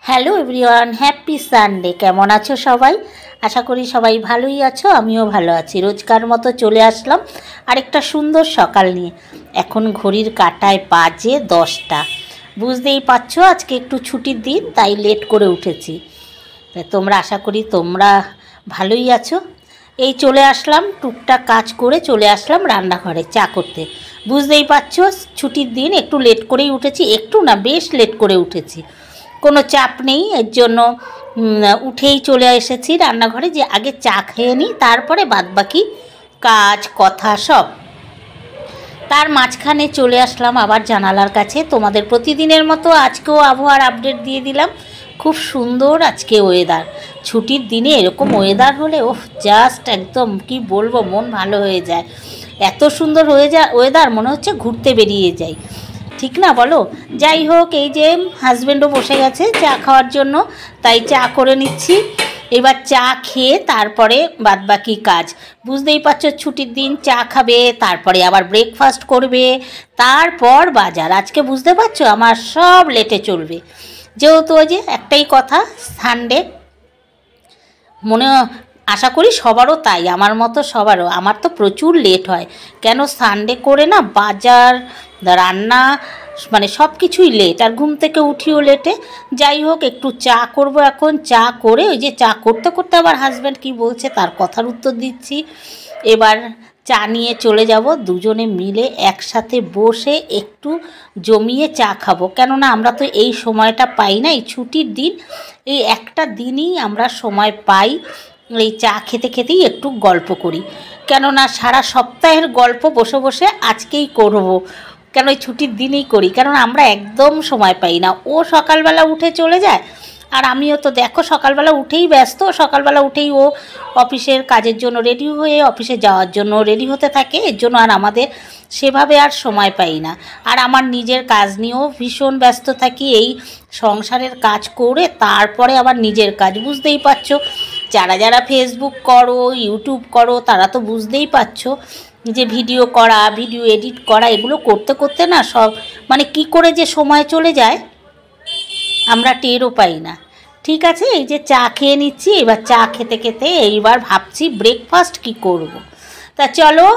Hello everyone, happy Sunday. কেমন আছো সবাই? আশা করি সবাই ভালোই আছো, আমিও ভালো আছি। রোজকার মতো চলে আসলাম আরেকটা সুন্দর সকাল নিয়ে। এখন ঘড়ির কাঁটায় বাজে 10টা। বুঝতেই পারছো আজকে একটু ছুটির দিন, তাই লেট করে উঠেছি। তোমরা আশা করি তোমরা ভালোই আছো। এই চলে আসলাম, টুকটাক কাজ করে চলে আসলাম রান্নাঘরে চা করতে। বুঝতেই পারছো ছুটির দিন একটু লেট করেই উঠেছি, একটু না বেশ লেট করে উঠেছি। কোনো চাপ নেই, এর জন্য উঠেই চলে এসেছি রান্নাঘরে যে আগে চা খেয়ে নিই, তারপরে বাদবাকি কাজ কথা সব। তার মাঝখানে চলে আসলাম আবার জানালার কাছে। তোমাদের প্রতিদিনের মতো আজকেও আবহাওয়ার আপডেট দিয়ে দিলাম। খুব সুন্দর আজকে ওয়েদার। ছুটির দিনে এরকম ওয়েদার হলে জাস্ট একদম কি বলবো, মন ভালো হয়ে যায়। এত সুন্দর হয়ে যায় ওয়েদার, মনে হচ্ছে ঘুরতে বেরিয়ে যাই, ঠিক না বলো? যাই হোক, এই যে হাজব্যান্ডও বসে গেছে চা খাওয়ার জন্য, তাই চা করে নিচ্ছি। এবার চা খেয়ে তারপরে বাদবাকি কাজ। বুঝতেই পারছো ছুটির দিন, চা খাবে, তারপরে আবার ব্রেকফাস্ট করবে, তারপর বাজার। আজকে বুঝতে পারছো আমার সব লেটে চলবে, যেহেতু ওই যে একটাই কথা, সানডে। মনে আশা করি সবারও তাই, আমার মতো সবারও। আমার তো প্রচুর লেট হয়, কেন সানডে করে না বাজার, রান্না, মানে সব কিছুই লেট, আর ঘুম থেকে উঠিও লেটে। যাই হোক, একটু চা করব এখন। চা করে ওই যে চা করতে করতে আবার হাজব্যান্ড কি বলছে তার কথার উত্তর দিচ্ছি। এবার চা নিয়ে চলে যাব, দুজনে মিলে একসাথে বসে একটু জমিয়ে চা খাবো। কেননা আমরা তো এই সময়টা পাই না, এই ছুটির দিন, এই একটা দিনই আমরা সময় পাই এই চা খেতে খেতেই একটু গল্প করি। কেননা সারা সপ্তাহের গল্প বসে বসে আজকেই করব, কেন এই ছুটির দিনেই করি, কারণ আমরা একদম সময় পাই না। ও সকালবেলা উঠে চলে যায়, আর আমিও তো দেখো সকালবেলা উঠেই ব্যস্ত। সকালবেলা উঠেই ও অফিসের কাজের জন্য রেডি হয়ে অফিসে যাওয়ার জন্য রেডি হতে থাকে, এর জন্য আর আমাদের সেভাবে আর সময় পাই না। আর আমার নিজের কাজ নিয়েও ভীষণ ব্যস্ত থাকি, এই সংসারের কাজ করে তারপরে আবার নিজের কাজ। বুঝতেই পারছো, যারা যারা ফেসবুক করো, ইউটিউব করো, তারা তো বুঝতেই পারছো যে ভিডিও করা, ভিডিও এডিট করা, এগুলো করতে করতে না সব মানে কি করে যে সময় চলে যায় আমরা টেরও পাই না। ঠিক আছে, এই যে চা খেয়ে নিচ্ছি। এবার চা খেতে খেতে এইবার ভাবছি ব্রেকফাস্ট কি করব। তা চলো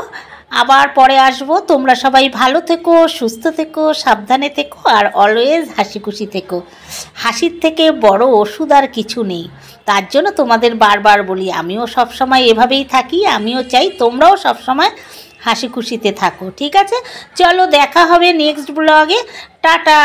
আবার পরে আসবো। তোমরা সবাই ভালো থেকো, সুস্থ থেকো, সাবধানে থেকো, আর অলওয়েজ হাসি খুশি থেকো। হাসির থেকে বড় ওষুধ আর কিছু নেই। তার জন্য তোমাদের বারবার বলি, আমিও সবসময় এভাবেই থাকি, আমিও চাই তোমরাও সবসময় হাসি খুশিতে থাকো। ঠিক আছে, চলো দেখা হবে নেক্সট ব্লগে। টাটা।